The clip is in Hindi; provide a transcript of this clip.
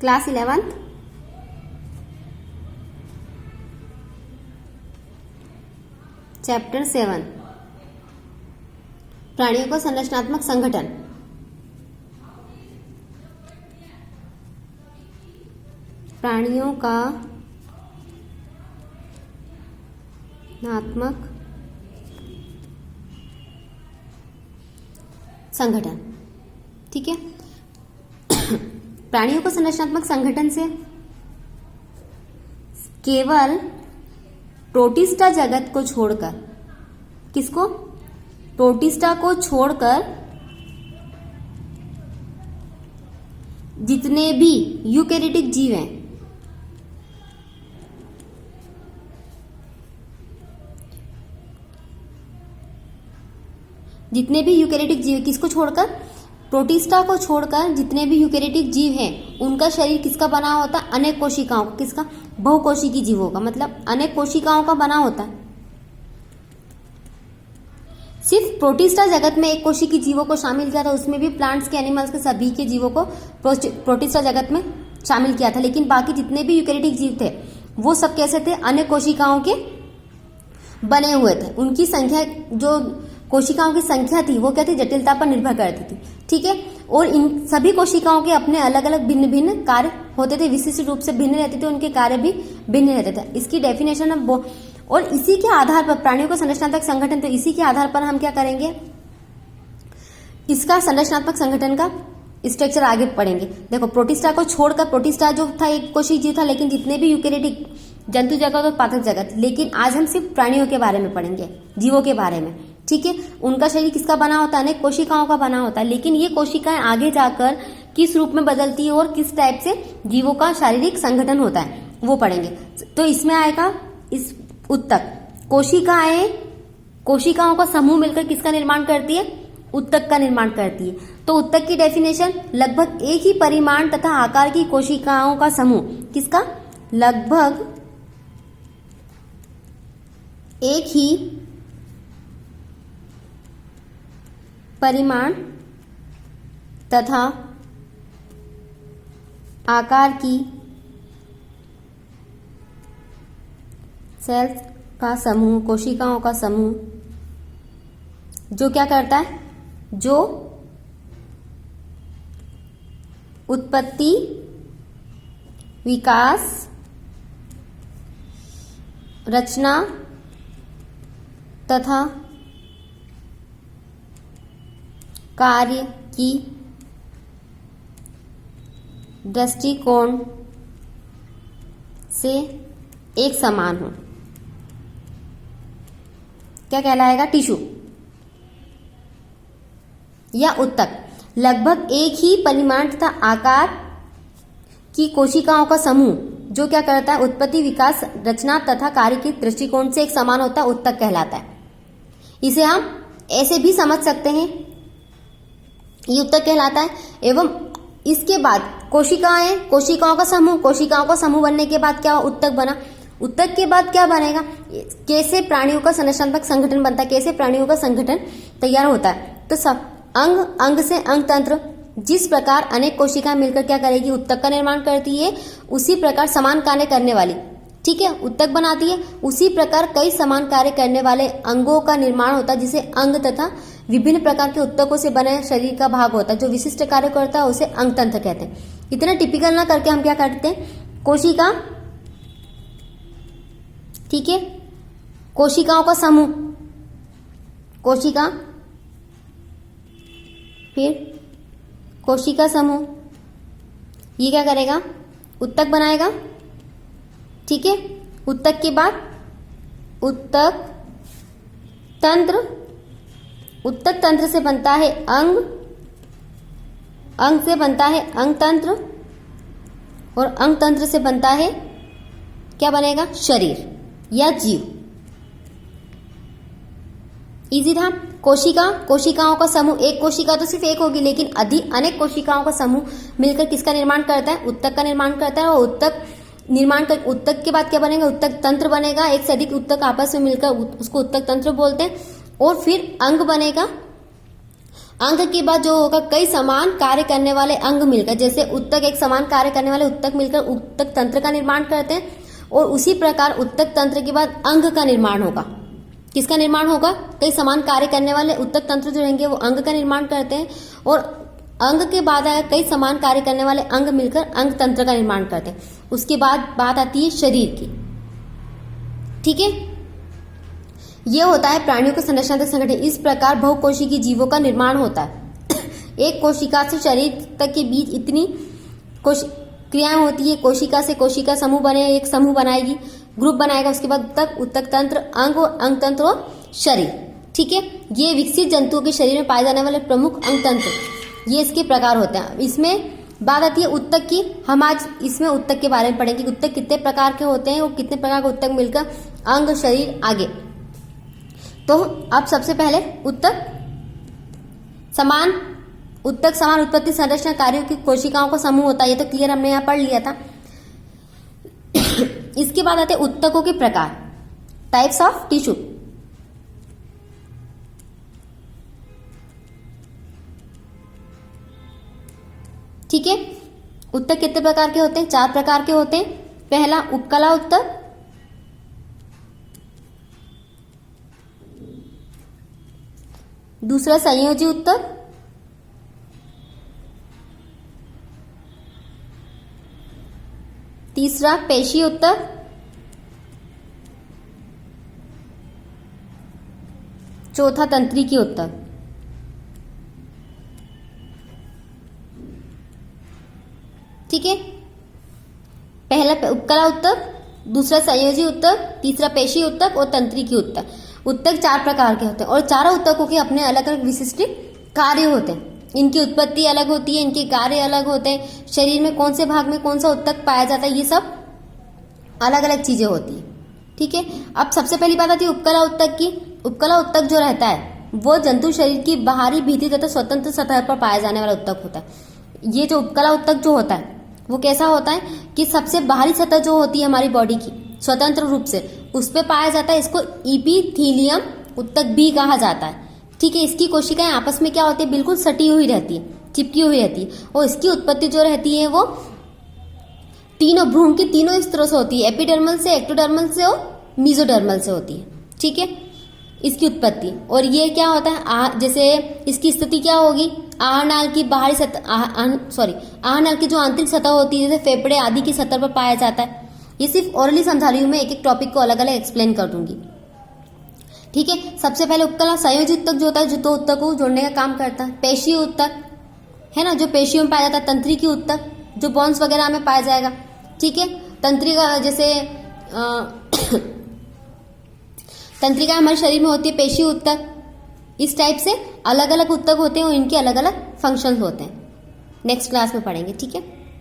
क्लास 11th चैप्टर 7 प्राणियों का संरचनात्मक संगठन। प्राणियों का संरचनात्मक संगठन। ठीक है। प्राणियों को संरचनात्मक संगठन से केवल प्रोटिस्टा जगत को छोड़कर, किसको? प्रोटिस्टा को छोड़कर जितने भी यूकेरियोटिक जीव हैं, जितने भी यूकेरियोटिक जीव, किसको छोड़कर? प्रोटिस्टा को छोड़कर जितने भी यूकेरियोटिक जीव हैं उनका शरीर किसका बना होता है? अनेक कोशिकाओं का। किसका? बहुकोशिकी जीवों का, मतलब अनेक कोशिकाओं का बना होता है। सिर्फ प्रोटिस्टा जगत में एक कोशिकी जीवों को शामिल किया था, उसमें भी प्लांट्स के, एनिमल्स के, सभी के जीवों को प्रोटिस्टा जगत में शामिल किया था। लेकिन बाकी जितने भी यूकेरियोटिक जीव थे वो सब कैसे थे? अनेक कोशिकाओं के बने हुए थे। उनकी संख्या, जो कोशिकाओं की संख्या थी वो क्या थी? जटिलता पर निर्भर करती थी। ठीक है। और इन सभी कोशिकाओं के अपने अलग अलग भिन्न भिन्न कार्य होते थे, विशिष्ट रूप से भिन्न रहते थे, उनके कार्य भी भिन्न रहते थे। इसकी डेफिनेशन अब, और इसी के आधार पर प्राणियों का संरचनात्मक संगठन, तो इसी के आधार पर हम क्या करेंगे? इसका संरचनात्मक संगठन का स्ट्रक्चर आगे पढ़ेंगे। देखो, प्रोटिस्टा को छोड़कर, प्रोटिस्टा जो था एक कोशिक जीव था, लेकिन जितने भी यूकेरियोटिक जंतु जगत और पादप जगत, लेकिन आज हम सिर्फ प्राणियों के बारे में पढ़ेंगे, जीवों के बारे में। ठीक है। उनका शरीर किसका बना होता है? अनेक कोशिकाओं का बना होता है। लेकिन ये कोशिकाएं आगे जाकर किस रूप में बदलती है और किस टाइप से जीवों का शारीरिक संगठन होता है वो पढ़ेंगे। तो इसमें आएगा इस उत्तक। कोशिकाओं का समूह मिलकर किसका निर्माण करती है? उत्तक का निर्माण करती है। तो उत्तक की डेफिनेशन, लगभग एक ही परिमाण तथा आकार की कोशिकाओं का समूह। किसका? लगभग एक ही परिमाण तथा आकार की सेल्स का समूह, कोशिकाओं का समूह, जो क्या करता है? जो उत्पत्ति, विकास, रचना तथा कार्य की दृष्टिकोण से एक समान हो, क्या कहलाएगा? टिश्यू या उत्तक। लगभग एक ही परिमाण तथा आकार की कोशिकाओं का समूह जो क्या करता है? उत्पत्ति, विकास, रचना तथा कार्य की दृष्टिकोण से एक समान होता है, उत्तक कहलाता है। इसे हम ऐसे भी समझ सकते हैं, ये उत्तक कहलाता है। एवं इसके बाद कोशिकाओं का समूह बनने के बाद क्या? उत्तक बना। उत्तक के बाद क्या बनेगा? कैसे प्राणियों का संरचनात्मक संगठन बनता है, कैसे प्राणियों का संगठन तैयार होता है? तो सब अंग से अंग तंत्र, जिस प्रकार अनेक कोशिकाएं मिलकर क्या करेगी? उत्तक का निर्माण करती है, उसी प्रकार समान कार्य करने वाली, ठीक है, उत्तक बनाती है। उसी प्रकार कई समान कार्य करने वाले अंगों का निर्माण होता है, जिसे अंग तथा विभिन्न प्रकार के उत्तकों से बने शरीर का भाग होता है। जो विशिष्ट कार्य करता है उसे अंग तंत्र कहते हैं। इतना टिपिकल ना करके हम क्या करते हैं? कोशिका, ठीक है, कोशिकाओं का समूह, कोशिका, फिर कोशिका समूह, ये क्या करेगा? उत्तक बनाएगा। ठीक है। उत्तक के बाद उत्तक तंत्र, उत्तक तंत्र से बनता है अंग, अंग से बनता है अंग तंत्र, और अंग तंत्र से बनता है क्या बनेगा? शरीर या जीव। इजी था। कोशिकाओं का समूह, एक कोशिका तो सिर्फ एक होगी, लेकिन अनेक कोशिकाओं का समूह मिलकर किसका निर्माण करता है? उत्तक का निर्माण करता है। और उत्तक के बाद क्या बनेगा? उत्तक तंत्र बनेगा। एक से अधिक उत्तक आपस में मिलकर उसको उत्तक तंत्र बोलते हैं। और फिर अंग बनेगा, अंग के बाद जो होगा कई समान कार्य करने वाले अंग मिलकर, जैसे उत्तक एक समान कार्य करने वाले उत्तक मिलकर उत्तक तंत्र का निर्माण करते हैं, और उसी प्रकार उत्तक तंत्र के बाद अंग का निर्माण होगा। किसका निर्माण होगा? कई समान कार्य करने वाले उत्तक तंत्र जो रहेंगे वो अंग का निर्माण करते हैं, और अंग के बाद आया कई समान कार्य करने वाले अंग मिलकर अंग तंत्र का निर्माण करते हैं। उसके बाद बात आती है शरीर की। ठीक है, यह होता है प्राणियों के संरचनात्मक संगठन। इस प्रकार बहुकोशिकीय जीवों का निर्माण होता है। एक कोशिका से शरीर तक के बीच इतनी क्रियाएं होती है। कोशिका से कोशिका समूह बने, एक समूह बनाएगी, ग्रुप बनाएगा, उसके बाद उत्तक, उत्तक तंत्र, अंग और अंग तंत्र और शरीर। ठीक है, ये विकसित जंतुओं के शरीर में पाए जाने वाले प्रमुख अंग तंत्र, ये इसके प्रकार होते हैं। इसमें बात आती है उत्तक की। हम आज इसमें उत्तक के बारे में पढ़ेंगे, उत्तक कितने प्रकार के होते हैं और कितने प्रकार के उत्तक मिलकर अंग, शरीर, आगे। तो अब सबसे पहले उत्तक समान उत्पत्ति संरचना कार्यों की कोशिकाओं का समूह होता है। ये तो क्लियर हमने यहां पढ़ लिया था। इसके बाद आते हैं उत्तकों के प्रकार, टाइप्स ऑफ टिश्यू। ठीक है, उत्तक कितने प्रकार के होते हैं? 4 प्रकार के होते हैं। पहला उपकला उत्तक, दूसरा संयोजी उत्तक, तीसरा पेशी उत्तक, चौथा तंत्रिकी उत्तक। ठीक है, पहला उपकला उत्तक, दूसरा संयोजी उत्तक, तीसरा पेशी उत्तक और तंत्रिकी उत्तक। उत्तक 4 प्रकार के होते हैं और चारों उत्तकों के अपने अलग अलग विशिष्ट कार्य होते हैं। इनकी उत्पत्ति अलग होती है, इनके कार्य अलग होते हैं। शरीर में कौन से भाग में कौन सा उत्तक पाया जाता है, ये सब अलग अलग चीजें होती है। ठीक है, अब सबसे पहली बात आती है उपकला उत्तक की। उपकला उत्तक जो रहता है वो जंतु शरीर की बाहरी भीति तथा स्वतंत्र सतह पर पाया जाने वाला उत्तक होता है। ये जो उपकला उत्तक जो होता है वो कैसा होता है कि सबसे बाहरी सतह जो होती है हमारी बॉडी की स्वतंत्र रूप से उस पर पाया जाता है। इसको इपीथीलियम उत्तक भी कहा जाता है। ठीक है, इसकी कोशिकाएं आपस में क्या होती है, बिल्कुल सटी हुई रहती है, चिपकी हुई रहती है, और इसकी उत्पत्ति जो रहती है वो तीनों भ्रूण की तीनों स्तरों से होती है, एपिडर्मल से, एक्टोडर्मल से और मेसोडर्मल से होती है। ठीक है, इसकी उत्पत्ति। और ये क्या होता है, जैसे इसकी स्थिति क्या होगी, आहरनाल की बाहरी सतह, आहरनाल की जो आंतरिक सतह होती है, जैसे फेफड़े आदि की सतह पर पाया जाता है। ये सिर्फ ओरली समझा रही हूं मैं, एक एक टॉपिक को अलग अलग एक्सप्लेन कर दूंगी। ठीक है, सबसे पहले उपकला संयोजी उत्तक जो होता है, जो 2 उत्तक को जोड़ने का काम करता है। पेशी उत्तक है ना, जो पेशियों में पाया जाता है। तंत्रिकी उत्तक जो बोन्स वगैरह में पाया जाएगा। ठीक है, तंत्रिका जैसे तंत्रिका हमारे शरीर में होती है, पेशी उत्तक। इस टाइप से अलग अलग उत्तक होते हैं और इनके अलग अलग फंक्शंस होते हैं। नेक्स्ट क्लास में पढ़ेंगे। ठीक है।